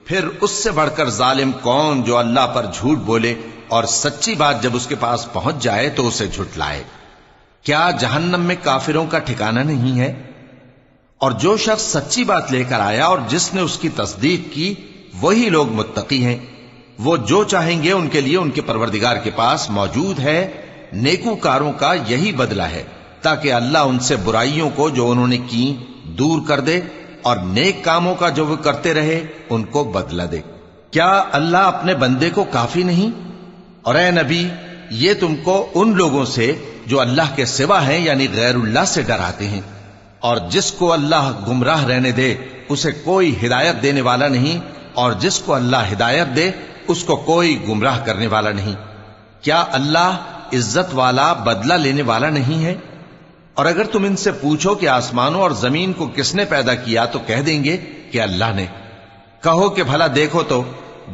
پھر اس سے بڑھ کر ظالم کون جو اللہ پر جھوٹ بولے اور سچی بات جب اس کے پاس پہنچ جائے تو اسے جھٹلائے۔ کیا جہنم میں کافروں کا ٹھکانہ نہیں ہے؟ اور جو شخص سچی بات لے کر آیا اور جس نے اس کی تصدیق کی وہی لوگ متقی ہیں۔ وہ جو چاہیں گے ان کے لیے ان کے پروردگار کے پاس موجود ہے۔ نیکوکاروں کا یہی بدلہ ہے، تاکہ اللہ ان سے برائیوں کو جو انہوں نے کی دور کر دے اور نیک کاموں کا جو وہ کرتے رہے ان کو بدلہ دے۔ کیا اللہ اپنے بندے کو کافی نہیں؟ اور اے نبی، یہ تم کو ان لوگوں سے جو اللہ کے سوا ہیں یعنی غیر اللہ سے ڈراتے ہیں، اور جس کو اللہ گمراہ رہنے دے اسے کوئی ہدایت دینے والا نہیں، اور جس کو اللہ ہدایت دے اس کو کوئی گمراہ کرنے والا نہیں۔ کیا اللہ عزت والا بدلہ لینے والا نہیں ہے؟ اور اگر تم ان سے پوچھو کہ آسمانوں اور زمین کو کس نے پیدا کیا تو کہہ دیں گے کہ اللہ نے۔ کہو کہ بھلا دیکھو تو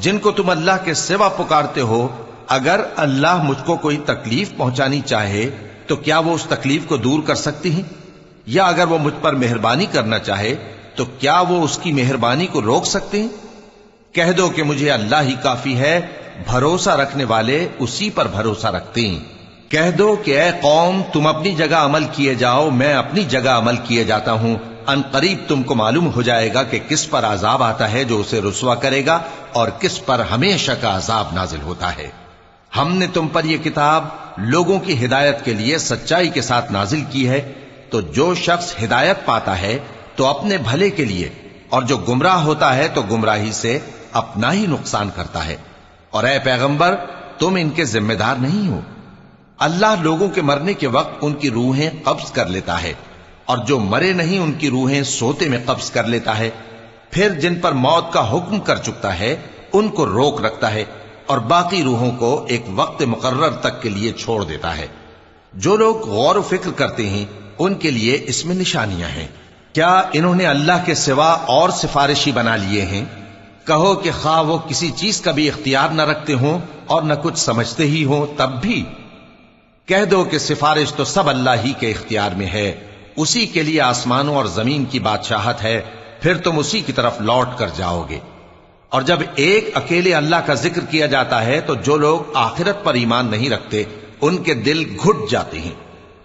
جن کو تم اللہ کے سوا پکارتے ہو، اگر اللہ مجھ کو کوئی تکلیف پہنچانی چاہے تو کیا وہ اس تکلیف کو دور کر سکتی ہیں؟ یا اگر وہ مجھ پر مہربانی کرنا چاہے تو کیا وہ اس کی مہربانی کو روک سکتے ہیں؟ کہہ دو کہ مجھے اللہ ہی کافی ہے، بھروسہ رکھنے والے اسی پر بھروسہ رکھتے ہیں۔ کہہ دو کہ اے قوم تم اپنی جگہ عمل کیے جاؤ، میں اپنی جگہ عمل کیے جاتا ہوں، ان قریب تم کو معلوم ہو جائے گا کہ کس پر عذاب آتا ہے جو اسے رسوا کرے گا اور کس پر ہمیشہ کا عذاب نازل ہوتا ہے۔ ہم نے تم پر یہ کتاب لوگوں کی ہدایت کے لیے سچائی کے ساتھ نازل کی ہے، تو جو شخص ہدایت پاتا ہے تو اپنے بھلے کے لیے، اور جو گمراہ ہوتا ہے تو گمراہی سے اپنا ہی نقصان کرتا ہے۔ اور اے پیغمبر تم ان کے ذمہ دار نہیں ہو۔ اللہ لوگوں کے مرنے کے وقت ان کی روحیں قبض کر لیتا ہے، اور جو مرے نہیں ان کی روحیں سوتے میں قبض کر لیتا ہے، پھر جن پر موت کا حکم کر چکتا ہے ان کو روک رکھتا ہے، اور باقی روحوں کو ایک وقت مقرر تک کے لیے چھوڑ دیتا ہے۔ جو لوگ غور و فکر کرتے ہیں ان کے لیے اس میں نشانیاں ہیں۔ کیا انہوں نے اللہ کے سوا اور سفارشی بنا لیے ہیں؟ کہو کہ خواہ وہ کسی چیز کا بھی اختیار نہ رکھتے ہوں اور نہ کچھ سمجھتے ہی ہوں تب بھی کہہ دو کہ سفارش تو سب اللہ ہی کے اختیار میں ہے، اسی کے لیے آسمانوں اور زمین کی بادشاہت ہے، پھر تم اسی کی طرف لوٹ کر جاؤ گے۔ اور جب ایک اکیلے اللہ کا ذکر کیا جاتا ہے تو جو لوگ آخرت پر ایمان نہیں رکھتے ان کے دل گھٹ جاتے ہیں،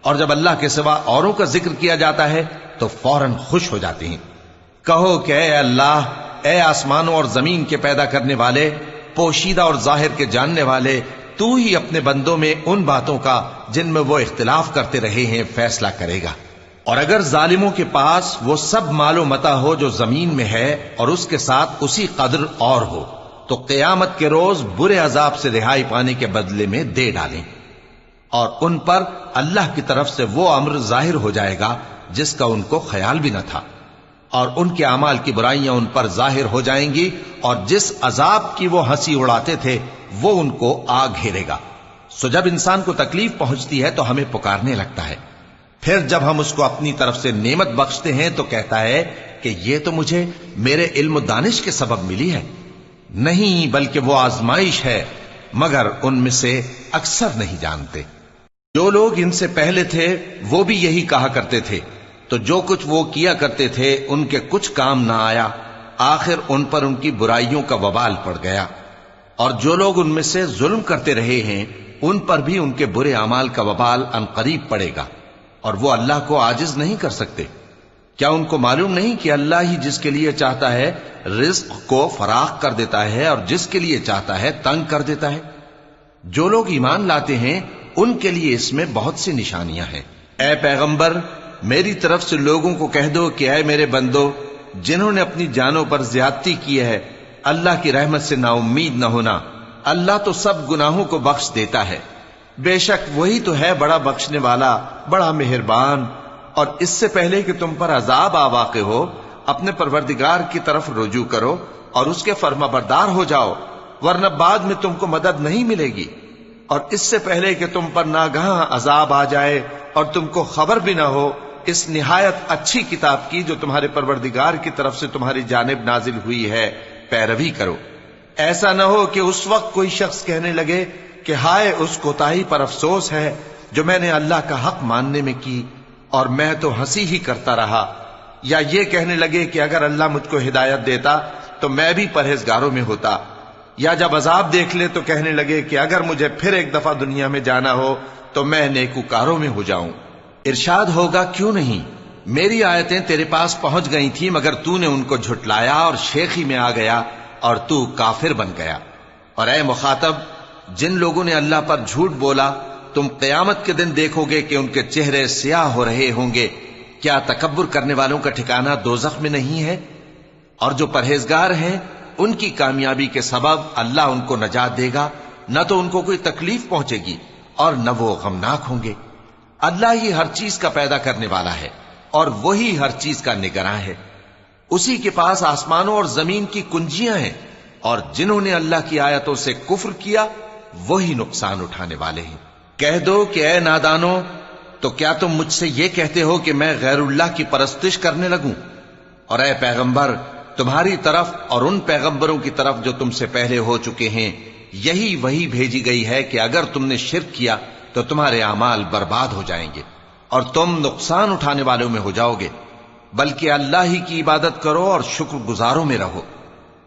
اور جب اللہ کے سوا اوروں کا ذکر کیا جاتا ہے تو فوراً خوش ہو جاتے ہیں۔ کہو کہ اے اللہ، اے آسمانوں اور زمین کے پیدا کرنے والے، پوشیدہ اور ظاہر کے جاننے والے، تو ہی اپنے بندوں میں ان باتوں کا جن میں وہ اختلاف کرتے رہے ہیں فیصلہ کرے گا۔ اور اگر ظالموں کے پاس وہ سب مال و متاع ہو جو زمین میں ہے اور اس کے ساتھ اسی قدر اور ہو تو قیامت کے روز برے عذاب سے رہائی پانے کے بدلے میں دے ڈالیں، اور ان پر اللہ کی طرف سے وہ امر ظاہر ہو جائے گا جس کا ان کو خیال بھی نہ تھا، اور ان کے اعمال کی برائیاں ان پر ظاہر ہو جائیں گی، اور جس عذاب کی وہ ہنسی اڑاتے تھے وہ ان کو آ گھیرے گا۔ سو جب انسان کو تکلیف پہنچتی ہے تو ہمیں پکارنے لگتا ہے، پھر جب ہم اس کو اپنی طرف سے نعمت بخشتے ہیں تو کہتا ہے کہ یہ تو مجھے میرے علم و دانش کے سبب ملی ہے۔ نہیں، بلکہ وہ آزمائش ہے، مگر ان میں سے اکثر نہیں جانتے۔ جو لوگ ان سے پہلے تھے وہ بھی یہی کہا کرتے تھے، تو جو کچھ وہ کیا کرتے تھے ان کے کچھ کام نہ آیا، آخر ان پر ان کی برائیوں کا وبال پڑ گیا۔ اور جو لوگ ان میں سے ظلم کرتے رہے ہیں ان پر بھی ان کے برے اعمال کا وبال ان قریب پڑے گا، اور وہ اللہ کو عاجز نہیں کر سکتے۔ کیا ان کو معلوم نہیں کہ اللہ ہی جس کے لیے چاہتا ہے رزق کو فراخ کر دیتا ہے اور جس کے لیے چاہتا ہے تنگ کر دیتا ہے؟ جو لوگ ایمان لاتے ہیں ان کے لیے اس میں بہت سی نشانیاں ہیں۔ اے پیغمبر، میری طرف سے لوگوں کو کہہ دو کہ اے میرے بندو، جنہوں نے اپنی جانوں پر زیادتی کی ہے، اللہ کی رحمت سے نا امید نہ ہونا۔ اللہ تو سب گناہوں کو بخش دیتا ہے، بے شک وہی تو ہے بڑا بخشنے والا، بڑا مہربان۔ اور اس سے پہلے کہ تم پر عذاب آ واقع ہو، اپنے پروردگار کی طرف رجوع کرو اور اس کے فرما بردار ہو جاؤ، ورنہ بعد میں تم کو مدد نہیں ملے گی۔ اور اس سے پہلے کہ تم پر ناگہاں عذاب آ جائے اور تم کو خبر بھی نہ ہو، اس نہایت اچھی کتاب کی جو تمہارے پروردگار کی طرف سے تمہاری جانب نازل ہوئی ہے پیروی کرو۔ ایسا نہ ہو کہ اس وقت کوئی شخص کہنے لگے کہ ہائے اس کوتاہی پر افسوس ہے جو میں نے اللہ کا حق ماننے میں کی، اور میں تو ہنسی ہی کرتا رہا، یا یہ کہنے لگے کہ اگر اللہ مجھ کو ہدایت دیتا تو میں بھی پرہیزگاروں میں ہوتا، یا جب عذاب دیکھ لے تو کہنے لگے کہ اگر مجھے پھر ایک دفعہ دنیا میں جانا ہو تو میں نیکوکاروں میں ہو جاؤں۔ ارشاد ہوگا کیوں نہیں، میری آیتیں تیرے پاس پہنچ گئی تھیں مگر تو نے ان کو جھٹلایا اور شیخی میں آ گیا اور تو کافر بن گیا۔ اور اے مخاطب، جن لوگوں نے اللہ پر جھوٹ بولا تم قیامت کے دن دیکھو گے کہ ان کے چہرے سیاہ ہو رہے ہوں گے۔ کیا تکبر کرنے والوں کا ٹھکانہ دوزخ میں نہیں ہے؟ اور جو پرہیزگار ہیں ان کی کامیابی کے سبب اللہ ان کو نجات دے گا، نہ تو ان کو کوئی تکلیف پہنچے گی اور نہ وہ غمناک ہوں گے۔ اللہ ہی ہر چیز کا پیدا کرنے والا ہے اور وہی ہر چیز کا نگراں ہے۔ اسی کے پاس آسمانوں اور زمین کی کنجیاں ہیں، اور جنہوں نے اللہ کی آیتوں سے کفر کیا وہی نقصان اٹھانے والے ہیں۔ کہہ دو کہ اے نادانو، تو کیا تم مجھ سے یہ کہتے ہو کہ میں غیر اللہ کی پرستش کرنے لگوں؟ اور اے پیغمبر، تمہاری طرف اور ان پیغمبروں کی طرف جو تم سے پہلے ہو چکے ہیں یہی وہی بھیجی گئی ہے کہ اگر تم نے شرک کیا تو تمہارے اعمال برباد ہو جائیں گے اور تم نقصان اٹھانے والوں میں ہو جاؤ گے، بلکہ اللہ ہی کی عبادت کرو اور شکر گزاروں میں رہو۔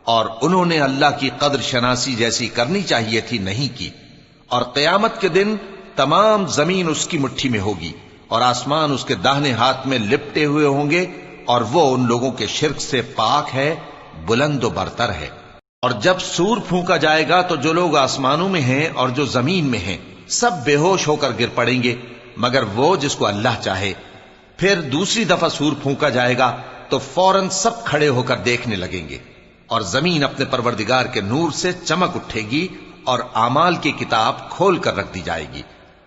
اور انہوں نے اللہ کی قدر شناسی جیسی کرنی چاہیے تھی نہیں کی۔ اور قیامت کے دن تمام زمین اس کی مٹھی میں ہوگی اور آسمان اس کے داہنے ہاتھ میں لپٹے ہوئے ہوں گے، اور وہ ان لوگوں کے شرک سے پاک ہے، بلند و برتر ہے۔ اور جب سور پھونکا جائے گا تو جو لوگ آسمانوں میں ہیں اور جو زمین میں ہیں سب بے ہوش ہو کر گر پڑیں گے مگر وہ جس کو اللہ چاہے۔ پھر دوسری دفعہ سور پھونکا جائے گا تو فوراً سب کھڑے ہو کر دیکھنے لگیں گے، اور زمین اپنے پروردگار کے نور سے چمک اٹھے گی اور اعمال کی کتاب کھول کر رکھ دی جائے گی،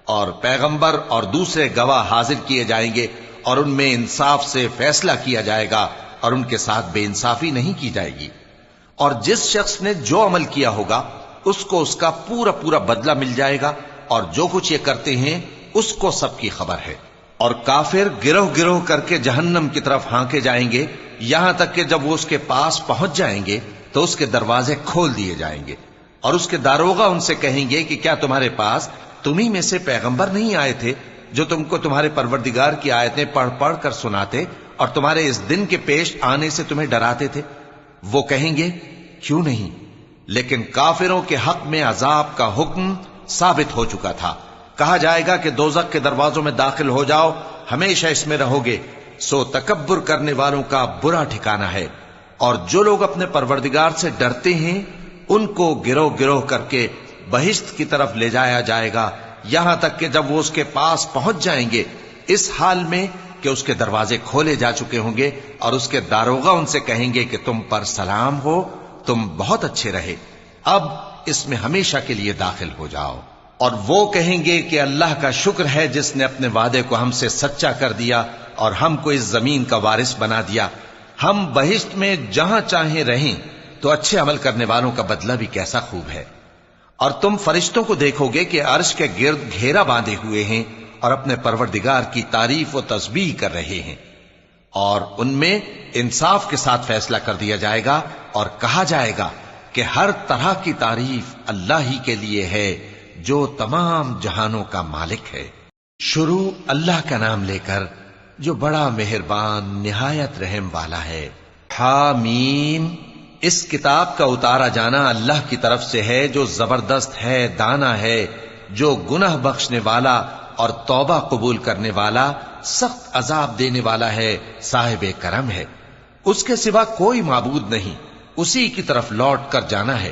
اور پیغمبر اور دوسرے گواہ حاضر کیے جائیں گے، اور ان میں انصاف سے فیصلہ کیا جائے گا اور ان کے ساتھ بے انصافی نہیں کی جائے گی۔ اور جس شخص نے جو عمل کیا ہوگا اس کو اس کا پورا پورا بدلہ مل جائے گا، اور جو کچھ یہ کرتے ہیں اس کو سب کی خبر ہے۔ اور کافر گروہ گروہ کر کے جہنم کی طرف ہانکے جائیں گے، یہاں تک کہ جب وہ اس کے پاس پہنچ جائیں گے تو اس کے دروازے کھول دیے جائیں گے، اور اس کے داروغہ ان سے کہیں گے کہ کیا تمہارے پاس تمہیں میں سے پیغمبر نہیں آئے تھے جو تم کو تمہارے پروردگار کی آیتیں پڑھ پڑھ کر سناتے اور تمہارے اس دن کے پیش آنے سے تمہیں ڈراتے تھے؟ وہ کہیں گے کیوں نہیں، لیکن کافروں کے حق میں عذاب کا حکم ثابت ہو چکا تھا۔ کہا جائے گا کہ دوزخ کے دروازوں میں داخل ہو جاؤ، ہمیشہ اس میں رہو گے، سو تکبر کرنے والوں کا برا ٹھکانہ ہے۔ اور جو لوگ اپنے پروردگار سے ڈرتے ہیں ان کو گروہ گروہ کر کے بہشت کی طرف لے جایا جائے گا، یہاں تک کہ جب وہ اس کے پاس پہنچ جائیں گے اس حال میں کہ اس کے دروازے کھولے جا چکے ہوں گے، اور اس کے داروغہ ان سے کہیں گے کہ تم پر سلام ہو، تم بہت اچھے رہے، اب اس میں ہمیشہ کے لیے داخل ہو جاؤ۔ اور وہ کہیں گے کہ اللہ کا شکر ہے جس نے اپنے وعدے کو ہم سے سچا کر دیا اور ہم کو اس زمین کا وارث بنا دیا، ہم بہشت میں جہاں چاہیں رہیں، تو اچھے عمل کرنے والوں کا بدلہ بھی کیسا خوب ہے۔ اور تم فرشتوں کو دیکھو گے کہ عرش کے گرد گھیرا باندھے ہوئے ہیں اور اپنے پروردگار کی تعریف و تسبیح کر رہے ہیں، اور ان میں انصاف کے ساتھ فیصلہ کر دیا جائے گا، اور کہا جائے گا کہ ہر طرح کی تعریف اللہ ہی کے لیے ہے جو تمام جہانوں کا مالک ہے۔ شروع اللہ کا نام لے کر جو بڑا مہربان نہایت رحم والا ہے۔ حامیم، اس کتاب کا اتارا جانا اللہ کی طرف سے ہے جو زبردست ہے، دانا ہے، جو گناہ بخشنے والا اور توبہ قبول کرنے والا، سخت عذاب دینے والا ہے، صاحب کرم ہے۔ اس کے سوا کوئی معبود نہیں، اسی کی طرف لوٹ کر جانا ہے۔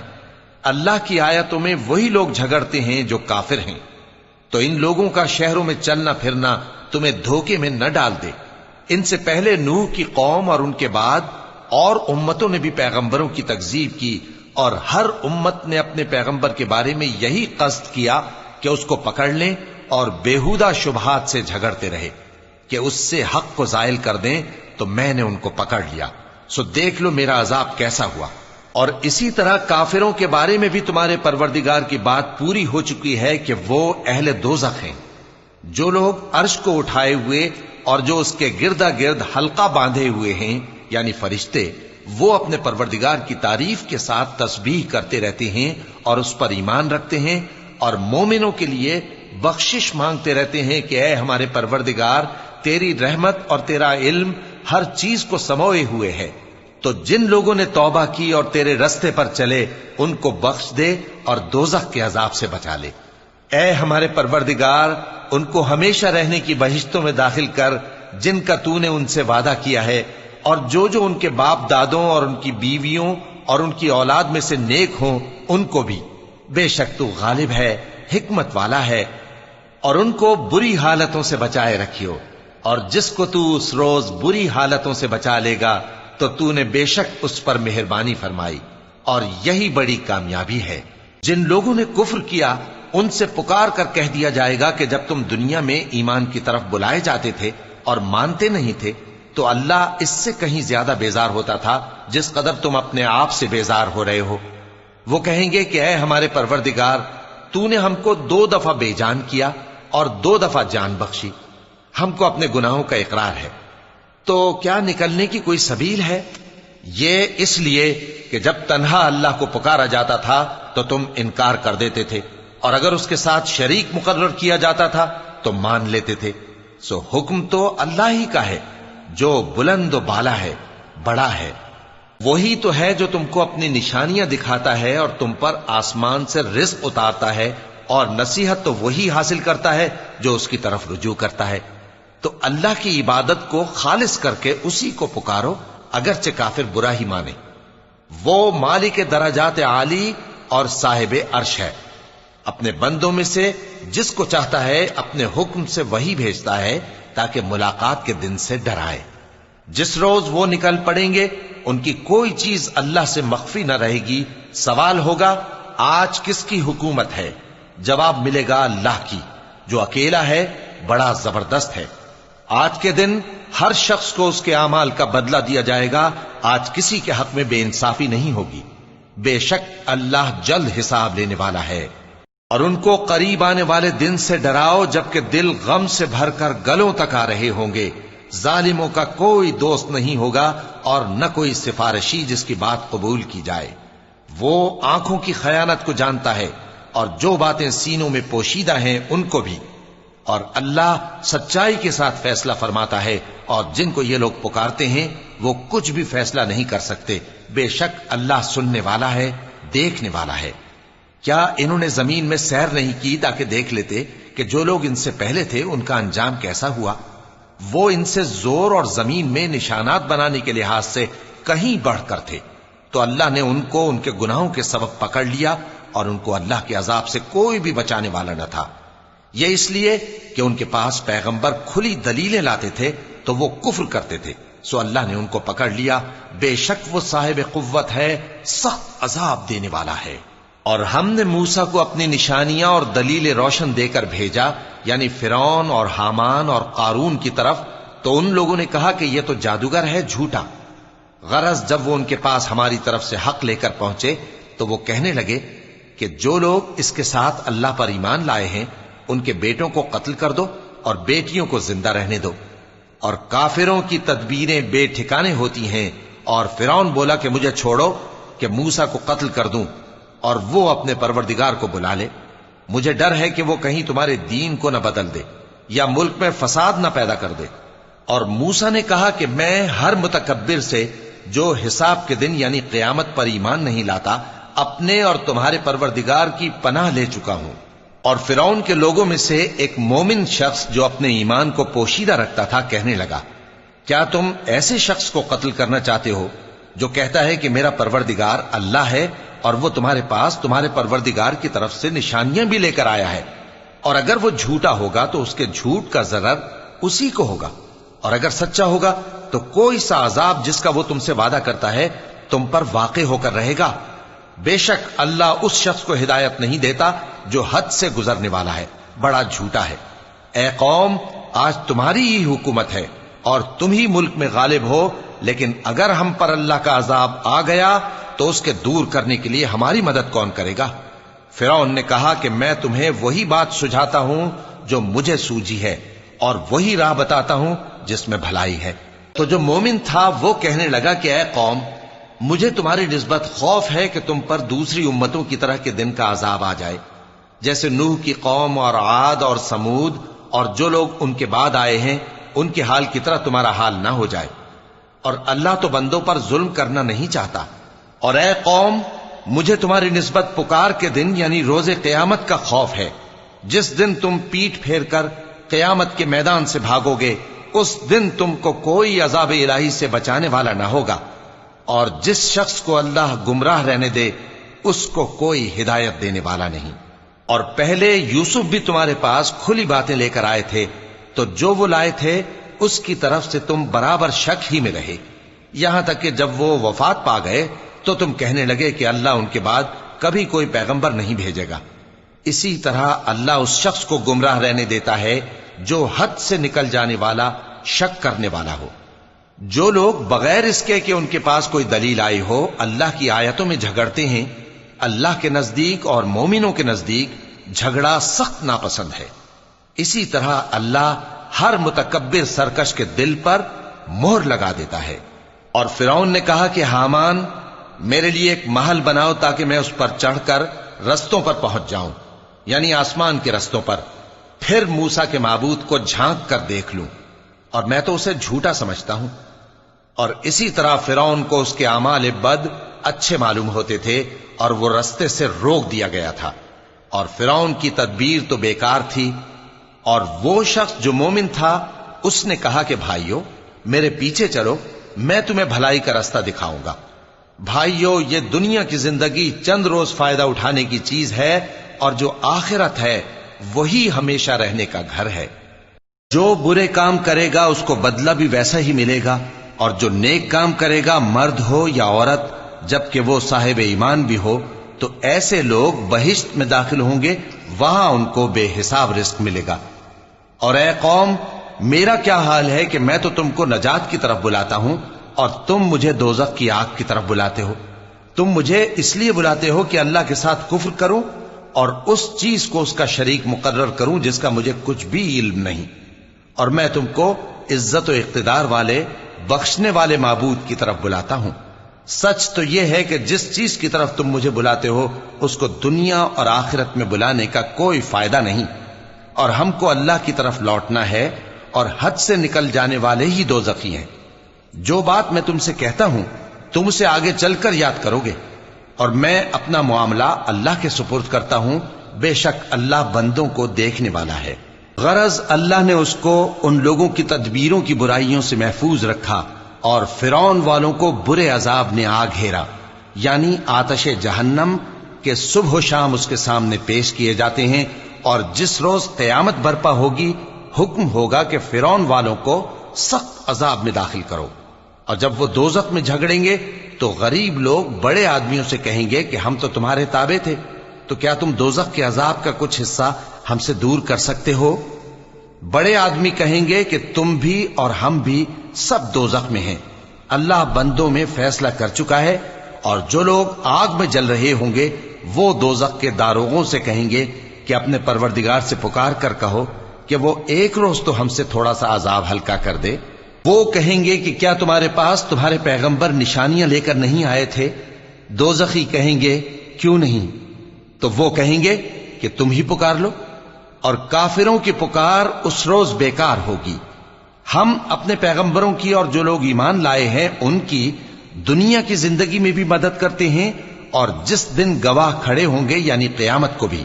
اللہ کی آیتوں میں وہی لوگ جھگڑتے ہیں جو کافر ہیں، تو ان لوگوں کا شہروں میں چلنا پھرنا تمہیں دھوکے میں نہ ڈال دے۔ ان سے پہلے نوح کی قوم اور ان کے بعد اور امتوں نے بھی پیغمبروں کی تکذیب کی، اور ہر امت نے اپنے پیغمبر کے بارے میں یہی قصد کیا کہ اس کو پکڑ لیں، اور بیہودہ شبہات سے جھگڑتے رہے کہ اس سے حق کو زائل کر دیں، تو میں نے ان کو پکڑ لیا، سو دیکھ لو میرا عذاب کیسا ہوا۔ اور اسی طرح کافروں کے بارے میں بھی تمہارے پروردگار کی بات پوری ہو چکی ہے کہ وہ اہل دوزخ ہیں۔ جو لوگ عرش کو اٹھائے ہوئے اور جو اس کے گردا گرد حلقہ باندھے ہوئے ہیں یعنی فرشتے، وہ اپنے پروردگار کی تعریف کے ساتھ تسبیح کرتے رہتے ہیں اور اس پر ایمان رکھتے ہیں، اور مومنوں کے لیے بخشش مانگتے رہتے ہیں کہ اے ہمارے پروردگار، تیری رحمت اور تیرا علم ہر چیز کو سموئے ہوئے ہے، تو جن لوگوں نے توبہ کی اور تیرے رستے پر چلے ان کو بخش دے اور دوزخ کے عذاب سے بچا لے۔ اے ہمارے پروردگار، ان کو ہمیشہ رہنے کی بہشتوں میں داخل کر جن کا تو نے ان سے وعدہ کیا ہے، اور جو جو ان کے باپ دادوں اور ان کی بیویوں اور ان کی اولاد میں سے نیک ہوں ان کو بھی۔ بے شک تو غالب ہے، حکمت والا ہے۔ اور ان کو بری حالتوں سے بچائے رکھیو، اور جس کو تو اس روز بری حالتوں سے بچا لے گا تو نے بے شک اس پر مہربانی فرمائی، اور یہی بڑی کامیابی ہے۔ جن لوگوں نے کفر کیا ان سے پکار کر کہہ دیا جائے گا کہ جب تم دنیا میں ایمان کی طرف بلائے جاتے تھے اور مانتے نہیں تھے تو اللہ اس سے کہیں زیادہ بیزار ہوتا تھا جس قدر تم اپنے آپ سے بیزار ہو رہے ہو۔ وہ کہیں گے کہ اے ہمارے پروردگار، تو نے ہم کو 2 دفعہ بے جان کیا اور 2 دفعہ جان بخشی، ہم کو اپنے گناہوں کا اقرار ہے، تو کیا نکلنے کی کوئی سبیل ہے؟ یہ اس لیے کہ جب تنہا اللہ کو پکارا جاتا تھا تو تم انکار کر دیتے تھے، اور اگر اس کے ساتھ شریک مقرر کیا جاتا تھا تو مان لیتے تھے۔ سو حکم تو اللہ ہی کا ہے جو بلند و بالا ہے، بڑا ہے۔ وہی تو ہے جو تم کو اپنی نشانیاں دکھاتا ہے اور تم پر آسمان سے رزق اتارتا ہے، اور نصیحت تو وہی حاصل کرتا ہے جو اس کی طرف رجوع کرتا ہے۔ تو اللہ کی عبادت کو خالص کر کے اسی کو پکارو، اگرچہ کافر برا ہی مانے۔ وہ مالک درجات عالی اور صاحب عرش ہے، اپنے بندوں میں سے جس کو چاہتا ہے اپنے حکم سے وہی بھیجتا ہے تاکہ ملاقات کے دن سے ڈرائے۔ جس روز وہ نکل پڑیں گے ان کی کوئی چیز اللہ سے مخفی نہ رہے گی۔ سوال ہوگا آج کس کی حکومت ہے؟ جواب ملے گا اللہ کی، جو اکیلا ہے، بڑا زبردست ہے۔ آج کے دن ہر شخص کو اس کے اعمال کا بدلہ دیا جائے گا۔ آج کسی کے حق میں بے انصافی نہیں ہوگی۔ بے شک اللہ جلد حساب لینے والا ہے۔ اور ان کو قریب آنے والے دن سے ڈراؤ جبکہ دل غم سے بھر کر گلوں تک آ رہے ہوں گے۔ ظالموں کا کوئی دوست نہیں ہوگا اور نہ کوئی سفارشی جس کی بات قبول کی جائے۔ وہ آنکھوں کی خیانت کو جانتا ہے اور جو باتیں سینوں میں پوشیدہ ہیں ان کو بھی۔ اور اللہ سچائی کے ساتھ فیصلہ فرماتا ہے، اور جن کو یہ لوگ پکارتے ہیں وہ کچھ بھی فیصلہ نہیں کر سکتے۔ بے شک اللہ سننے والا ہے، دیکھنے والا ہے۔ کیا انہوں نے زمین میں سیر نہیں کی تاکہ دیکھ لیتے کہ جو لوگ ان سے پہلے تھے ان کا انجام کیسا ہوا؟ وہ ان سے زور اور زمین میں نشانات بنانے کے لحاظ سے کہیں بڑھ کر تھے، تو اللہ نے ان کو ان کے گناہوں کے سبب پکڑ لیا، اور ان کو اللہ کے عذاب سے کوئی بھی بچانے والا نہ تھا۔ یہ اس لیے کہ ان کے پاس پیغمبر کھلی دلیلیں لاتے تھے تو وہ کفر کرتے تھے، سو اللہ نے ان کو پکڑ لیا۔ بے شک وہ صاحب قوت ہے، سخت عذاب دینے والا ہے۔ اور ہم نے موسیٰ کو اپنی نشانیاں اور دلیل روشن دے کر بھیجا، یعنی فرعون اور حامان اور قارون کی طرف، تو ان لوگوں نے کہا کہ یہ تو جادوگر ہے، جھوٹا۔ غرض جب وہ ان کے پاس ہماری طرف سے حق لے کر پہنچے تو وہ کہنے لگے کہ جو لوگ اس کے ساتھ اللہ پر ایمان لائے ہیں ان کے بیٹوں کو قتل کر دو اور بیٹیوں کو زندہ رہنے دو۔ اور کافروں کی تدبیریں بے ٹھکانے ہوتی ہیں۔ اور فرعون بولا کہ مجھے چھوڑو کہ موسیٰ کو قتل کر دوں اور وہ اپنے پروردگار کو بلا لے۔ مجھے ڈر ہے کہ وہ کہیں تمہارے دین کو نہ بدل دے یا ملک میں فساد نہ پیدا کر دے۔ اور موسیٰ نے کہا کہ میں ہر متکبر سے جو حساب کے دن یعنی قیامت پر ایمان نہیں لاتا اپنے اور تمہارے پروردگار کی پناہ لے چکا ہوں۔ اور فرعون کے لوگوں میں سے ایک مومن شخص جو اپنے ایمان کو پوشیدہ رکھتا تھا کہنے لگا، کیا تم ایسے شخص کو قتل کرنا چاہتے ہو جو کہتا ہے کہ میرا پروردگار اللہ ہے اور وہ تمہارے پاس تمہارے پروردگار کی طرف سے نشانیاں بھی لے کر آیا ہے؟ اور اگر وہ جھوٹا ہوگا تو اس کے جھوٹ کا ضرر اسی کو ہوگا، اور اگر سچا ہوگا تو کوئی سا عذاب جس کا وہ تم سے وعدہ کرتا ہے تم پر واقع ہو کر رہے گا۔ بے شک اللہ اس شخص کو ہدایت نہیں دیتا جو حد سے گزرنے والا ہے، بڑا جھوٹا ہے۔ اے قوم، آج تمہاری ہی حکومت ہے اور تم ہی ملک میں غالب ہو، لیکن اگر ہم پر اللہ کا عذاب آ گیا تو اس کے دور کرنے کے لیے ہماری مدد کون کرے گا؟ فرعون نے کہا کہ میں تمہیں وہی بات سجھاتا ہوں جو مجھے سوجھی ہے، اور وہی راہ بتاتا ہوں جس میں بھلائی ہے۔ تو جو مومن تھا وہ کہنے لگا کہ اے قوم، مجھے تمہاری نسبت خوف ہے کہ تم پر دوسری امتوں کی طرح کے دن کا عذاب آ جائے، جیسے نوح کی قوم اور عاد اور سمود اور جو لوگ ان کے بعد آئے ہیں ان کے حال کی طرح تمہارا حال نہ ہو جائے۔ اور اللہ تو بندوں پر ظلم کرنا نہیں چاہتا۔ اور اے قوم، مجھے تمہاری نسبت پکار کے دن یعنی روز قیامت کا خوف ہے، جس دن تم پیٹ پھیر کر قیامت کے میدان سے بھاگو گے۔ اس دن تم کو کوئی عذاب الہی سے بچانے والا نہ ہوگا، اور جس شخص کو اللہ گمراہ رہنے دے اس کو کوئی ہدایت دینے والا نہیں۔ اور پہلے یوسف بھی تمہارے پاس کھلی باتیں لے کر آئے تھے، تو جو وہ لائے تھے اس کی طرف سے تم برابر شک ہی میں رہے، یہاں تک کہ جب وہ وفات پا گئے تو تم کہنے لگے کہ اللہ ان کے بعد کبھی کوئی پیغمبر نہیں بھیجے گا۔ اسی طرح اللہ اس شخص کو گمراہ رہنے دیتا ہے جو حد سے نکل جانے والا، شک کرنے والا ہو۔ جو لوگ بغیر اس کے کہ ان کے پاس کوئی دلیل آئی ہو اللہ کی آیتوں میں جھگڑتے ہیں، اللہ کے نزدیک اور مومنوں کے نزدیک جھگڑا سخت ناپسند ہے۔ اسی طرح اللہ ہر متکبر سرکش کے دل پر مہر لگا دیتا ہے۔ اور فرعون نے کہا کہ حامان، میرے لیے ایک محل بناؤ تاکہ میں اس پر چڑھ کر رستوں پر پہنچ جاؤں، یعنی آسمان کے رستوں پر، پھر موسیٰ کے معبود کو جھانک کر دیکھ لوں، اور میں تو اسے جھوٹا سمجھتا ہوں۔ اور اسی طرح فرعون کو اس کے اعمال بد اچھے معلوم ہوتے تھے اور وہ رستے سے روک دیا گیا تھا، اور فرعون کی تدبیر تو بیکار تھی۔ اور وہ شخص جو مومن تھا اس نے کہا کہ بھائیو میرے پیچھے چلو، میں تمہیں بھلائی کا رستہ دکھاؤں گا۔ بھائیو، یہ دنیا کی زندگی چند روز فائدہ اٹھانے کی چیز ہے، اور جو آخرت ہے وہی ہمیشہ رہنے کا گھر ہے۔ جو برے کام کرے گا اس کو بدلہ بھی ویسا ہی ملے گا، اور جو نیک کام کرے گا، مرد ہو یا عورت، جبکہ وہ صاحب ایمان بھی ہو، تو ایسے لوگ بہشت میں داخل ہوں گے، وہاں ان کو بے حساب رزق ملے گا۔ اور اے قوم، میرا کیا حال ہے کہ میں تو تم کو نجات کی طرف بلاتا ہوں اور تم مجھے دوزخ کی آگ کی طرف بلاتے ہو۔ تم مجھے اس لیے بلاتے ہو کہ اللہ کے ساتھ کفر کروں اور اس چیز کو اس کا شریک مقرر کروں جس کا مجھے کچھ بھی علم نہیں، اور میں تم کو عزت و اقتدار والے، بخشنے والے معبود کی طرف بلاتا ہوں۔ سچ تو یہ ہے کہ جس چیز کی طرف تم مجھے بلاتے ہو اس کو دنیا اور آخرت میں بلانے کا کوئی فائدہ نہیں، اور ہم کو اللہ کی طرف لوٹنا ہے، اور حد سے نکل جانے والے ہی دوزخی ہیں۔ جو بات میں تم سے کہتا ہوں تم اسے آگے چل کر یاد کرو گے، اور میں اپنا معاملہ اللہ کے سپرد کرتا ہوں، بے شک اللہ بندوں کو دیکھنے والا ہے۔ غرض اللہ نے اس کو ان لوگوں کی تدبیروں کی برائیوں سے محفوظ رکھا، اور فرعون والوں کو برے عذاب نے آ گھیرا، یعنی آتش جہنم کے صبح و شام اس کے سامنے پیش کیے جاتے ہیں، اور جس روز قیامت برپا ہوگی حکم ہوگا کہ فرعون والوں کو سخت عذاب میں داخل کرو۔ اور جب وہ دوزخ میں جھگڑیں گے تو غریب لوگ بڑے آدمیوں سے کہیں گے کہ ہم تو تمہارے تابع تھے، تو کیا تم دوزخ کے عذاب کا کچھ حصہ ہم سے دور کر سکتے ہو؟ بڑے آدمی کہیں گے کہ تم بھی اور ہم بھی سب دوزخ میں ہیں، اللہ بندوں میں فیصلہ کر چکا ہے۔ اور جو لوگ آگ میں جل رہے ہوں گے وہ دوزخ کے داروغوں سے کہیں گے کہ اپنے پروردگار سے پکار کر کہو کہ وہ ایک روز تو ہم سے تھوڑا سا عذاب ہلکا کر دے۔ وہ کہیں گے کہ کیا تمہارے پاس تمہارے پیغمبر نشانیاں لے کر نہیں آئے تھے؟ دوزخی کہیں گے کیوں نہیں؟ تو وہ کہیں گے کہ تم ہی پکار لو، اور کافروں کی پکار اس روز بیکار ہوگی۔ ہم اپنے پیغمبروں کی اور جو لوگ ایمان لائے ہیں ان کی دنیا کی زندگی میں بھی مدد کرتے ہیں، اور جس دن گواہ کھڑے ہوں گے یعنی قیامت کو بھی،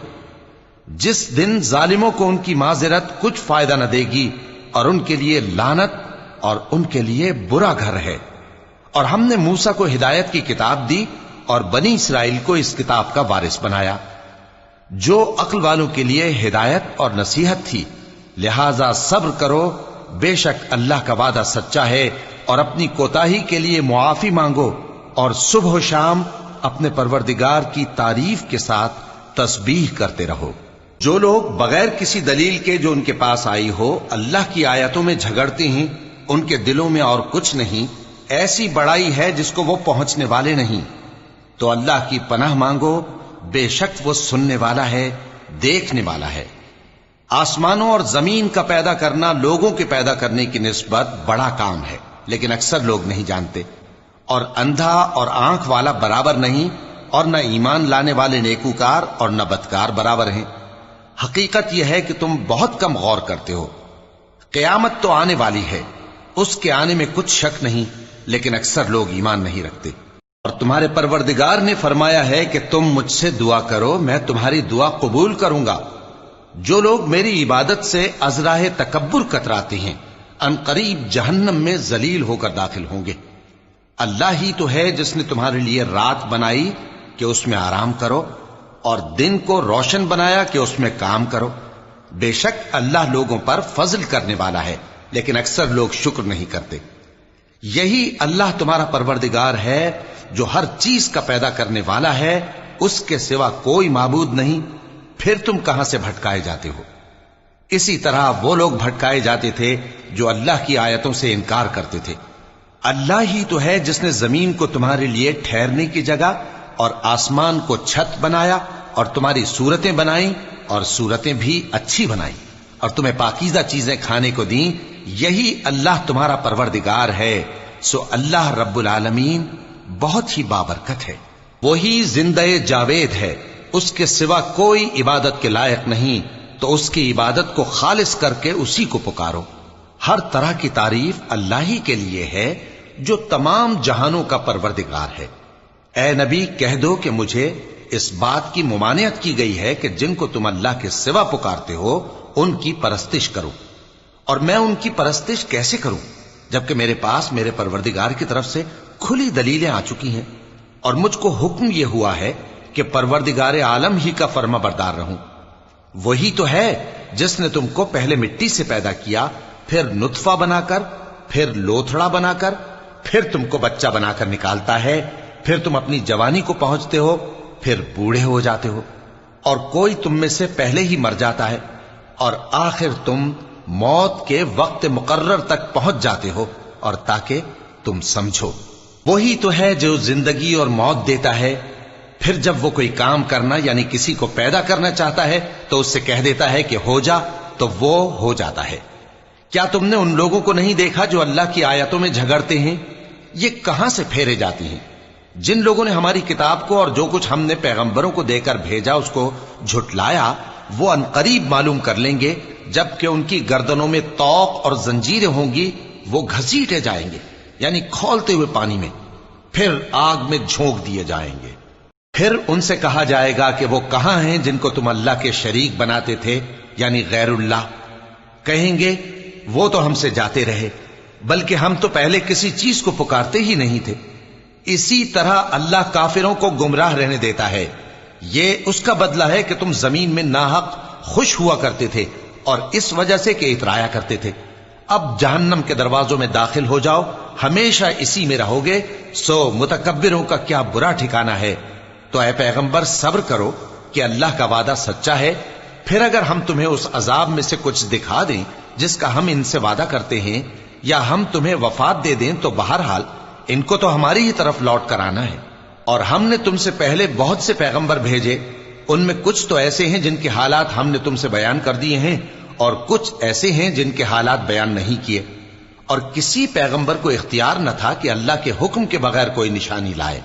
جس دن ظالموں کو ان کی معذرت کچھ فائدہ نہ دے گی، اور ان کے لیے لعنت اور ان کے لیے برا گھر ہے۔ اور ہم نے موسیٰ کو ہدایت کی کتاب دی اور بنی اسرائیل کو اس کتاب کا وارث بنایا، جو عقل والوں کے لیے ہدایت اور نصیحت تھی۔ لہذا صبر کرو، بے شک اللہ کا وعدہ سچا ہے، اور اپنی کوتاہی کے لیے معافی مانگو، اور صبح و شام اپنے پروردگار کی تعریف کے ساتھ تسبیح کرتے رہو۔ جو لوگ بغیر کسی دلیل کے جو ان کے پاس آئی ہو اللہ کی آیتوں میں جھگڑتے ہیں، ان کے دلوں میں اور کچھ نہیں، ایسی بڑائی ہے جس کو وہ پہنچنے والے نہیں۔ تو اللہ کی پناہ مانگو، بے شک وہ سننے والا ہے، دیکھنے والا ہے۔ آسمانوں اور زمین کا پیدا کرنا لوگوں کے پیدا کرنے کی نسبت بڑا کام ہے، لیکن اکثر لوگ نہیں جانتے۔ اور اندھا اور آنکھ والا برابر نہیں، اور نہ ایمان لانے والے نیکوکار اور نہ بدکار برابر ہیں۔ حقیقت یہ ہے کہ تم بہت کم غور کرتے ہو۔ قیامت تو آنے والی ہے، اس کے آنے میں کچھ شک نہیں، لیکن اکثر لوگ ایمان نہیں رکھتے۔ اور تمہارے پروردگار نے فرمایا ہے کہ تم مجھ سے دعا کرو، میں تمہاری دعا قبول کروں گا۔ جو لوگ میری عبادت سے ازراہ تکبر کتراتے ہیں عنقریب جہنم میں ذلیل ہو کر داخل ہوں گے۔ اللہ ہی تو ہے جس نے تمہارے لیے رات بنائی کہ اس میں آرام کرو، اور دن کو روشن بنایا کہ اس میں کام کرو۔ بے شک اللہ لوگوں پر فضل کرنے والا ہے، لیکن اکثر لوگ شکر نہیں کرتے۔ یہی اللہ تمہارا پروردگار ہے جو ہر چیز کا پیدا کرنے والا ہے، اس کے سوا کوئی معبود نہیں، پھر تم کہاں سے بھٹکائے جاتے ہو؟ اسی طرح وہ لوگ بھٹکائے جاتے تھے جو اللہ کی آیتوں سے انکار کرتے تھے۔ اللہ ہی تو ہے جس نے زمین کو تمہارے لیے ٹھہرنے کی جگہ اور آسمان کو چھت بنایا، اور تمہاری صورتیں بنائیں اور صورتیں بھی اچھی بنائیں، اور تمہیں پاکیزہ چیزیں کھانے کو دیں۔ یہی اللہ تمہارا پروردگار ہے، سو اللہ رب العالمین بہت ہی بابرکت ہے۔ وہی زندہ جاوید ہے، اس کے سوا کوئی عبادت کے لائق نہیں، تو اس کی عبادت کو خالص کر کے اسی کو پکارو۔ ہر طرح کی تعریف اللہ ہی کے لیے ہے جو تمام جہانوں کا پروردگار ہے۔ اے نبی کہہ دو کہ مجھے اس بات کی ممانعت کی گئی ہے کہ جن کو تم اللہ کے سوا پکارتے ہو ان کی پرستش کرو، اور میں ان کی پرستش کیسے کروں جبکہ میرے پاس میرے پروردگار کی طرف سے کھلی دلیلیں آ چکی ہیں، اور مجھ کو حکم یہ ہوا ہے کہ پروردگار عالم ہی کا فرما بردار رہوں۔ وہی تو ہے جس نے تم کو پہلے مٹی سے پیدا کیا، پھر نطفہ بنا کر، پھر لوتھڑا بنا کر، پھر تم کو بچہ بنا کر نکالتا ہے، پھر تم اپنی جوانی کو پہنچتے ہو، پھر بوڑھے ہو جاتے ہو، اور کوئی تم میں سے پہلے ہی مر جاتا ہے، اور آخر تم موت کے وقت مقرر تک پہنچ جاتے ہو، اور تاکہ تم سمجھو۔ وہی تو ہے جو زندگی اور موت دیتا ہے، پھر جب وہ کوئی کام کرنا یعنی کسی کو پیدا کرنا چاہتا ہے تو اس سے کہہ دیتا ہے کہ ہو جا، تو وہ ہو جاتا ہے۔ کیا تم نے ان لوگوں کو نہیں دیکھا جو اللہ کی آیتوں میں جھگڑتے ہیں؟ یہ کہاں سے پھیرے جاتی ہیں؟ جن لوگوں نے ہماری کتاب کو اور جو کچھ ہم نے پیغمبروں کو دے کر بھیجا اس کو جھٹلایا، وہ عنقریب معلوم کر لیں گے جبکہ ان کی گردنوں میں طوق اور زنجیریں ہوں گی، وہ گھسیٹے جائیں گے یعنی کھولتے ہوئے پانی میں، پھر آگ میں جھونک دیے جائیں گے۔ پھر ان سے کہا جائے گا کہ وہ کہاں ہیں جن کو تم اللہ کے شریک بناتے تھے یعنی غیر اللہ؟ کہیں گے وہ تو ہم سے جاتے رہے، بلکہ ہم تو پہلے کسی چیز کو پکارتے ہی نہیں تھے۔ اسی طرح اللہ کافروں کو گمراہ رہنے دیتا ہے، یہ اس کا بدلہ ہے کہ تم زمین میں ناحق خوش ہوا کرتے تھے اور اس وجہ سے کہ اترایا کرتے تھے۔ اب جہنم کے دروازوں میں داخل ہو جاؤ، ہمیشہ اسی میں رہو گے، سو متکبروں کا کیا برا ٹھکانہ ہے۔ تو اے پیغمبر صبر کرو کہ اللہ کا وعدہ سچا ہے، پھر اگر ہم تمہیں اس عذاب میں سے کچھ دکھا دیں جس کا ہم ان سے وعدہ کرتے ہیں، یا ہم تمہیں وفات دے دیں، تو بہرحال ان کو تو ہماری ہی طرف لوٹ کر آنا ہے۔ اور ہم نے تم سے پہلے بہت سے پیغمبر بھیجے، ان میں کچھ تو ایسے ہیں جن کے حالات ہم نے تم سے بیان کر دیے ہیں، اور کچھ ایسے ہیں جن کے حالات بیان نہیں کیے، اور کسی پیغمبر کو اختیار نہ تھا کہ اللہ کے حکم کے بغیر کوئی نشانی لائے۔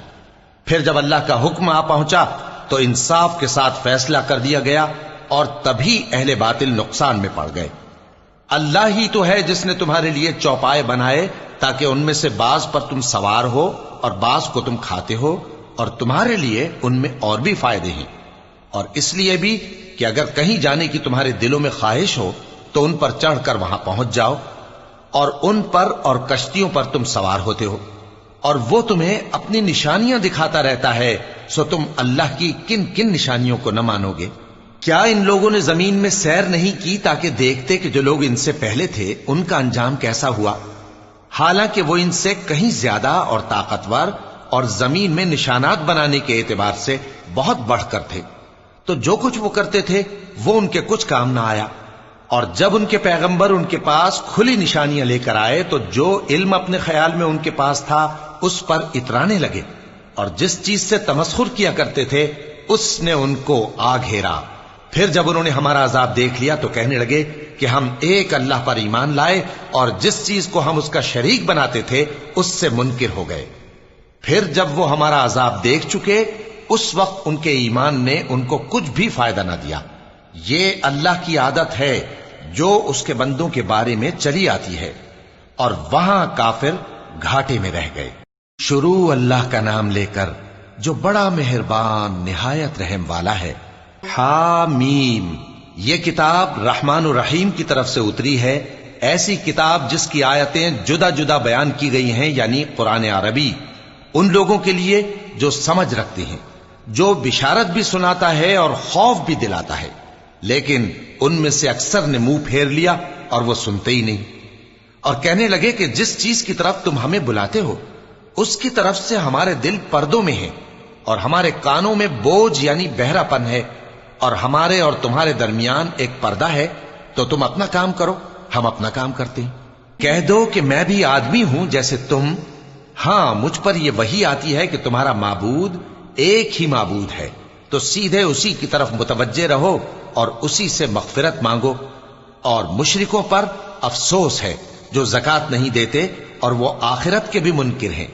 پھر جب اللہ کا حکم آ پہنچا تو انصاف کے ساتھ فیصلہ کر دیا گیا، اور تبھی اہل باطل نقصان میں پڑ گئے۔ اللہ ہی تو ہے جس نے تمہارے لیے چوپائے بنائے تاکہ ان میں سے بعض پر تم سوار ہو اور بعض کو تم کھاتے ہو، اور تمہارے لیے ان میں اور بھی فائدے ہیں، اور اس لیے بھی کہ اگر کہیں جانے کی تمہارے دلوں میں خواہش ہو تو ان پر چڑھ کر وہاں پہنچ جاؤ، اور ان پر اور کشتیوں پر تم سوار ہوتے ہو، اور وہ تمہیں اپنی نشانیاں دکھاتا رہتا ہے، سو تم اللہ کی کن کن نشانیوں کو نہ مانو گے؟ کیا ان لوگوں نے زمین میں سیر نہیں کی تاکہ دیکھتے کہ جو لوگ ان سے پہلے تھے ان کا انجام کیسا ہوا؟ حالانکہ وہ ان سے کہیں زیادہ اور طاقتور اور زمین میں نشانات بنانے کے اعتبار سے بہت بڑھ کر تھے، تو جو کچھ وہ کرتے تھے وہ ان کے کچھ کام نہ آیا۔ اور جب ان کے پیغمبر ان کے پاس کھلی نشانیاں لے کر آئے تو جو علم اپنے خیال میں ان کے پاس تھا اس پر اترانے لگے، اور جس چیز سے تمسخر کیا کرتے تھے اس نے ان کو آ گھیرا۔ پھر جب انہوں نے ہمارا عذاب دیکھ لیا تو کہنے لگے کہ ہم ایک اللہ پر ایمان لائے، اور جس چیز کو ہم اس کا شریک بناتے تھے اس سے منکر ہو گئے۔ پھر جب وہ ہمارا عذاب دیکھ چکے اس وقت ان کے ایمان نے ان کو کچھ بھی فائدہ نہ دیا۔ یہ اللہ کی عادت ہے جو اس کے بندوں کے بارے میں چلی آتی ہے، اور وہاں کافر گھاٹے میں رہ گئے۔ شروع اللہ کا نام لے کر جو بڑا مہربان نہایت رحم والا ہے۔ حامیم، یہ کتاب رحمان الرحیم کی طرف سے اتری ہے، ایسی کتاب جس کی آیتیں جدا جدا بیان کی گئی ہیں، یعنی قرآن عربی، ان لوگوں کے لیے جو سمجھ رکھتے ہیں، جو بشارت بھی سناتا ہے اور خوف بھی دلاتا ہے۔ لیکن ان میں سے اکثر نے منہ پھیر لیا اور وہ سنتے ہی نہیں، اور کہنے لگے کہ جس چیز کی طرف تم ہمیں بلاتے ہو اس کی طرف سے ہمارے دل پردوں میں ہیں، اور ہمارے کانوں میں بوجھ یعنی بہرا پن ہے، اور ہمارے اور تمہارے درمیان ایک پردہ ہے، تو تم اپنا کام کرو، ہم اپنا کام کرتے ہیں۔ کہہ دو کہ میں بھی آدمی ہوں جیسے تم، ہاں مجھ پر یہ وحی آتی ہے کہ تمہارا معبود ایک ہی معبود ہے، تو سیدھے اسی کی طرف متوجہ رہو اور اسی سے مغفرت مانگو۔ اور مشرکوں پر افسوس ہے جو زکوٰۃ نہیں دیتے اور وہ آخرت کے بھی منکر ہیں۔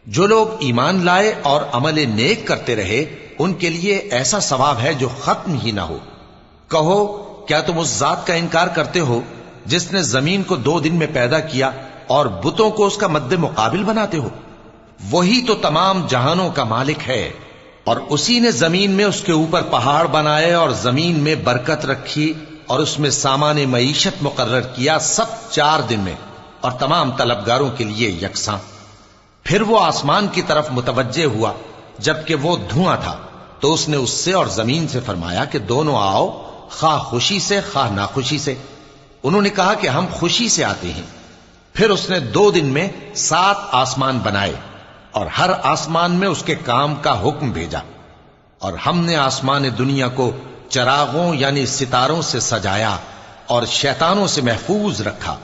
جو لوگ ایمان لائے اور عمل نیک کرتے رہے ان کے لیے ایسا ثواب ہے جو ختم ہی نہ ہو۔ کہو کیا تم اس ذات کا انکار کرتے ہو جس نے زمین کو 2 دن میں پیدا کیا اور بتوں کو اس کا مد مقابل بناتے ہو؟ وہی تو تمام جہانوں کا مالک ہے، اور اسی نے زمین میں اس کے اوپر پہاڑ بنائے اور زمین میں برکت رکھی اور اس میں سامان معیشت مقرر کیا، سب 4 دن میں، اور تمام طلبگاروں کے لیے یکساں۔ پھر وہ آسمان کی طرف متوجہ ہوا جبکہ وہ دھواں تھا، تو اس نے اس سے اور زمین سے فرمایا کہ دونوں آؤ، خواہ خوشی سے خواہ ناخوشی سے۔ انہوں نے کہا کہ ہم خوشی سے آتے ہیں۔ پھر اس نے 2 دن میں 7 آسمان بنائے اور ہر آسمان میں اس کے کام کا حکم بھیجا، اور ہم نے آسمان دنیا کو چراغوں یعنی ستاروں سے سجایا اور شیطانوں سے محفوظ رکھا۔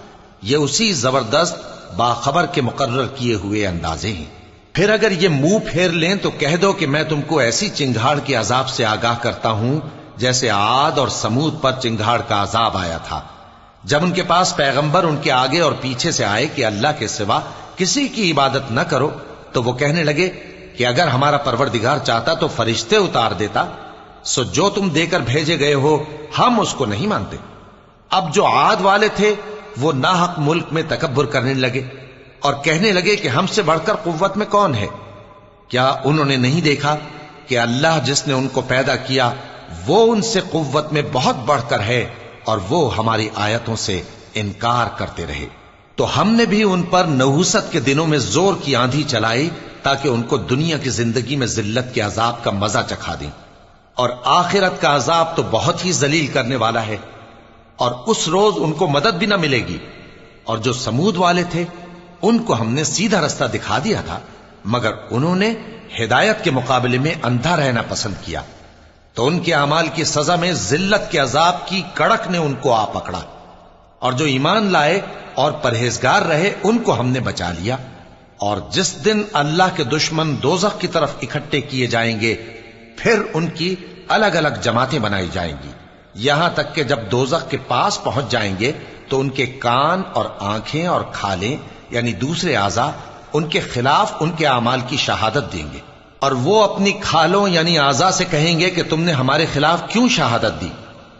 یہ اسی زبردست باخبر کے مقرر کیے ہوئے اندازے ہیں۔ پھر اگر یہ منہ پھیر لیں تو کہہ دو کہ میں تم کو ایسی چنگھاڑ کے عذاب سے آگاہ کرتا ہوں جیسے عاد اور سمود پر چنگھاڑ کا عذاب آیا تھا، جب ان کے پاس پیغمبر ان کے آگے اور پیچھے سے آئے کہ اللہ کے سوا کسی کی عبادت نہ کرو، تو وہ کہنے لگے کہ اگر ہمارا پروردگار چاہتا تو فرشتے اتار دیتا، سو جو تم دے کر بھیجے گئے ہو ہم اس کو نہیں مانتے۔ اب جو عاد والے تھے وہ ناحق ملک میں تکبر کرنے لگے اور کہنے لگے کہ ہم سے بڑھ کر قوت میں کون ہے؟ کیا انہوں نے نہیں دیکھا کہ اللہ جس نے ان کو پیدا کیا وہ ان سے قوت میں بہت بڑھ کر ہے، اور وہ ہماری آیتوں سے انکار کرتے رہے۔ تو ہم نے بھی ان پر نحوست کے دنوں میں زور کی آندھی چلائی تاکہ ان کو دنیا کی زندگی میں ذلت کے عذاب کا مزہ چکھا دیں، اور آخرت کا عذاب تو بہت ہی ذلیل کرنے والا ہے، اور اس روز ان کو مدد بھی نہ ملے گی۔ اور جو سمود والے تھے ان کو ہم نے سیدھا رستہ دکھا دیا تھا، مگر انہوں نے ہدایت کے مقابلے میں اندھا رہنا پسند کیا، تو ان کے اعمال کی سزا میں ذلت کے عذاب کی کڑک نے ان کو آ پکڑا۔ اور جو ایمان لائے اور پرہیزگار رہے ان کو ہم نے بچا لیا۔ اور جس دن اللہ کے دشمن دوزخ کی طرف اکٹھے کیے جائیں گے پھر ان کی الگ الگ جماعتیں بنائی جائیں گی، یہاں تک کہ جب دوزخ کے پاس پہنچ جائیں گے تو ان کے کان اور آنکھیں اور کھالیں یعنی دوسرے اعضاء ان کے خلاف ان کے اعمال کی شہادت دیں گے، اور وہ اپنی کھالوں یعنی اعضاء سے کہیں گے کہ تم نے ہمارے خلاف کیوں شہادت دی؟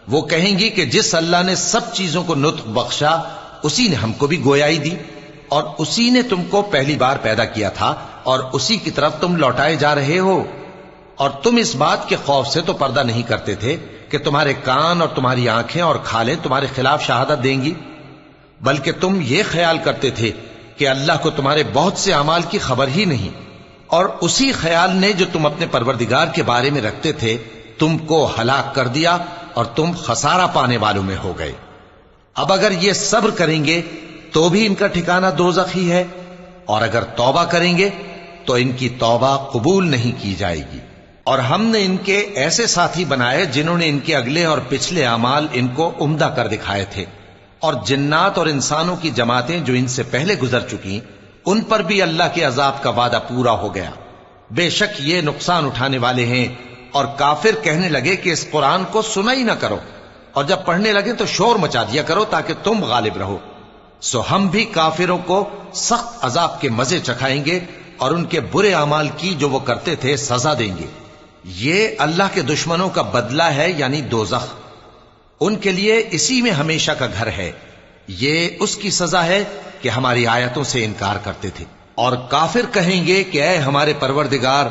وہ کہیں گی کہ جس اللہ نے سب چیزوں کو نطق بخشا اسی نے ہم کو بھی گویائی دی، اور اسی نے تم کو پہلی بار پیدا کیا تھا اور اسی کی طرف تم لوٹائے جا رہے ہو۔ اور تم اس بات کے خوف سے تو پردہ نہیں کرتے تھے کہ تمہارے کان اور تمہاری آنکھیں اور کھالیں تمہارے خلاف شہادت دیں گی، بلکہ تم یہ خیال کرتے تھے کہ اللہ کو تمہارے بہت سے اعمال کی خبر ہی نہیں، اور اسی خیال نے جو تم اپنے پروردگار کے بارے میں رکھتے تھے تم کو ہلاک کر دیا اور تم خسارہ پانے والوں میں ہو گئے۔ اب اگر یہ صبر کریں گے تو بھی ان کا ٹھکانہ دوزخ ہی ہے، اور اگر توبہ کریں گے تو ان کی توبہ قبول نہیں کی جائے گی۔ اور ہم نے ان کے ایسے ساتھی بنائے جنہوں نے ان کے اگلے اور پچھلے اعمال ان کو عمدہ کر دکھائے تھے، اور جنات اور انسانوں کی جماعتیں جو ان سے پہلے گزر چکی ان پر بھی اللہ کے عذاب کا وعدہ پورا ہو گیا۔ بے شک یہ نقصان اٹھانے والے ہیں۔ اور کافر کہنے لگے کہ اس قرآن کو سنا ہی نہ کرو، اور جب پڑھنے لگے تو شور مچا دیا کرو تاکہ تم غالب رہو۔ سو ہم بھی کافروں کو سخت عذاب کے مزے چکھائیں گے اور ان کے برے اعمال کی جو وہ کرتے تھے سزا دیں گے۔ یہ اللہ کے دشمنوں کا بدلہ ہے یعنی دوزخ، ان کے لیے اسی میں ہمیشہ کا گھر ہے، یہ اس کی سزا ہے کہ ہماری آیتوں سے انکار کرتے تھے۔ اور کافر کہیں گے کہ اے ہمارے پروردگار،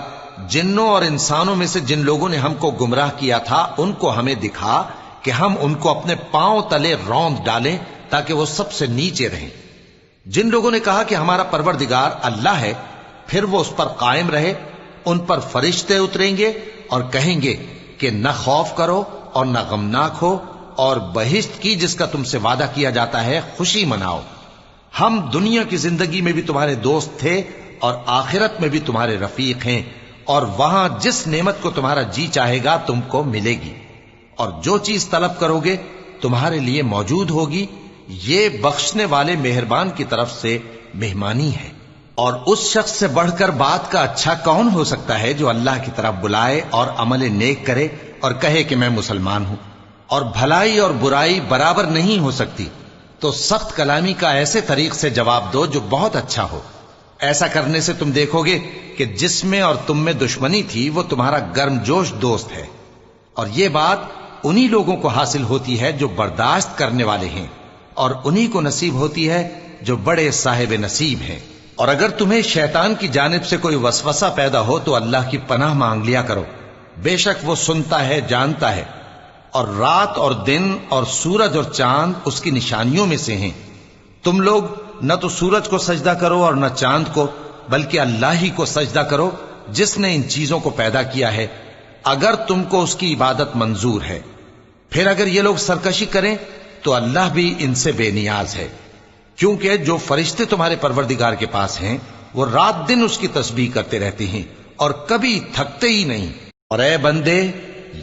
جنوں اور انسانوں میں سے جن لوگوں نے ہم کو گمراہ کیا تھا ان کو ہمیں دکھا کہ ہم ان کو اپنے پاؤں تلے روند ڈالیں تاکہ وہ سب سے نیچے رہیں۔ جن لوگوں نے کہا کہ ہمارا پروردگار اللہ ہے، پھر وہ اس پر قائم رہے، ان پر فرشتے اتریں گے اور کہیں گے کہ نہ خوف کرو اور نہ غمناک ہو، اور بہشت کی جس کا تم سے وعدہ کیا جاتا ہے خوشی مناؤ۔ ہم دنیا کی زندگی میں بھی تمہارے دوست تھے اور آخرت میں بھی تمہارے رفیق ہیں، اور وہاں جس نعمت کو تمہارا جی چاہے گا تم کو ملے گی، اور جو چیز طلب کرو گے تمہارے لیے موجود ہوگی۔ یہ بخشنے والے مہربان کی طرف سے مہمانی ہے۔ اور اس شخص سے بڑھ کر بات کا اچھا کون ہو سکتا ہے جو اللہ کی طرف بلائے اور عمل نیک کرے اور کہے کہ میں مسلمان ہوں۔ اور بھلائی اور برائی برابر نہیں ہو سکتی، تو سخت کلامی کا ایسے طریق سے جواب دو جو بہت اچھا ہو۔ ایسا کرنے سے تم دیکھو گے کہ جس میں اور تم میں دشمنی تھی وہ تمہارا گرم جوش دوست ہے، اور یہ بات انہی لوگوں کو حاصل ہوتی ہے جو برداشت کرنے والے ہیں، اور انہی کو نصیب ہوتی ہے جو بڑے صاحب نصیب ہیں۔ اور اگر تمہیں شیطان کی جانب سے کوئی وسوسہ پیدا ہو تو اللہ کی پناہ مانگ لیا کرو، بے شک وہ سنتا ہے، جانتا ہے۔ اور رات اور دن اور سورج اور چاند اس کی نشانیوں میں سے ہیں۔ تم لوگ نہ تو سورج کو سجدہ کرو اور نہ چاند کو، بلکہ اللہ ہی کو سجدہ کرو جس نے ان چیزوں کو پیدا کیا ہے، اگر تم کو اس کی عبادت منظور ہے۔ پھر اگر یہ لوگ سرکشی کریں تو اللہ بھی ان سے بے نیاز ہے، کیونکہ جو فرشتے تمہارے پروردگار کے پاس ہیں وہ رات دن اس کی تسبیح کرتے رہتے ہیں اور کبھی تھکتے ہی نہیں۔ اور اے بندے،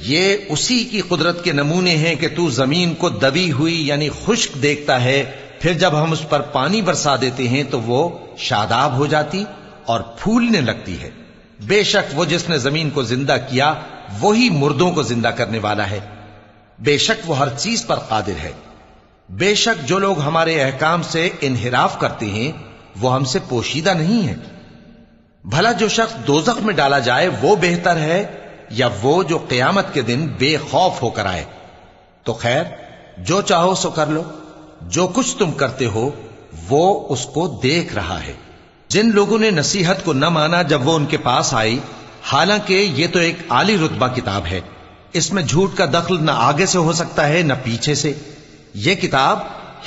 یہ اسی کی قدرت کے نمونے ہیں کہ تو زمین کو دبی ہوئی یعنی خشک دیکھتا ہے، پھر جب ہم اس پر پانی برسا دیتے ہیں تو وہ شاداب ہو جاتی اور پھولنے لگتی ہے۔ بے شک وہ جس نے زمین کو زندہ کیا وہی مردوں کو زندہ کرنے والا ہے، بے شک وہ ہر چیز پر قادر ہے۔ بے شک جو لوگ ہمارے احکام سے انحراف کرتے ہیں وہ ہم سے پوشیدہ نہیں ہے۔ بھلا جو شخص دوزخ میں ڈالا جائے وہ بہتر ہے یا وہ جو قیامت کے دن بے خوف ہو کر آئے؟ تو خیر، جو چاہو سو کر لو، جو کچھ تم کرتے ہو وہ اس کو دیکھ رہا ہے۔ جن لوگوں نے نصیحت کو نہ مانا جب وہ ان کے پاس آئی، حالانکہ یہ تو ایک عالی رتبہ کتاب ہے، اس میں جھوٹ کا دخل نہ آگے سے ہو سکتا ہے نہ پیچھے سے۔ یہ کتاب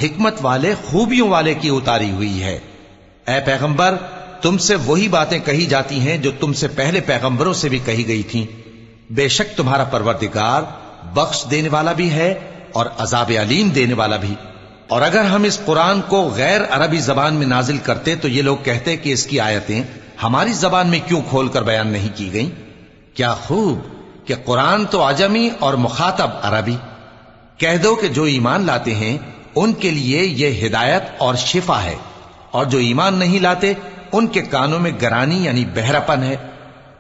حکمت والے، خوبیوں والے کی اتاری ہوئی ہے۔ اے پیغمبر، تم سے وہی باتیں کہی جاتی ہیں جو تم سے پہلے پیغمبروں سے بھی کہی گئی تھیں۔ بے شک تمہارا پروردگار بخش دینے والا بھی ہے اور عذاب علیم دینے والا بھی۔ اور اگر ہم اس قرآن کو غیر عربی زبان میں نازل کرتے تو یہ لوگ کہتے کہ اس کی آیتیں ہماری زبان میں کیوں کھول کر بیان نہیں کی گئیں؟ کیا خوب کہ قرآن تو عجمی اور مخاطب عربی۔ کہہ دو کہ جو ایمان لاتے ہیں ان کے لیے یہ ہدایت اور شفا ہے، اور جو ایمان نہیں لاتے ان کے کانوں میں گرانی یعنی بہرا پن ہے،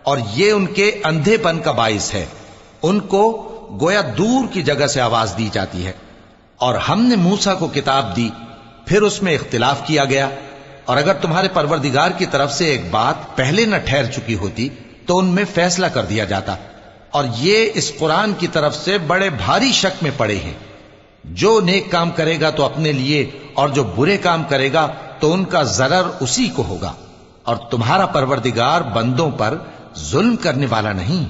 اور یہ ان کے اندھے پن کا باعث ہے۔ ان کو گویا دور کی جگہ سے آواز دی جاتی ہے۔ اور ہم نے موسیٰ کو کتاب دی، پھر اس میں اختلاف کیا گیا، اور اگر تمہارے پروردگار کی طرف سے ایک بات پہلے نہ ٹھہر چکی ہوتی تو ان میں فیصلہ کر دیا جاتا۔ اور یہ اس قرآن کی طرف سے بڑے بھاری شک میں پڑے ہیں۔ جو نیک کام کرے گا تو اپنے لیے، اور جو برے کام کرے گا تو ان کا ضرر اسی کو ہوگا، اور تمہارا پروردگار بندوں پر ظلم کرنے والا نہیں۔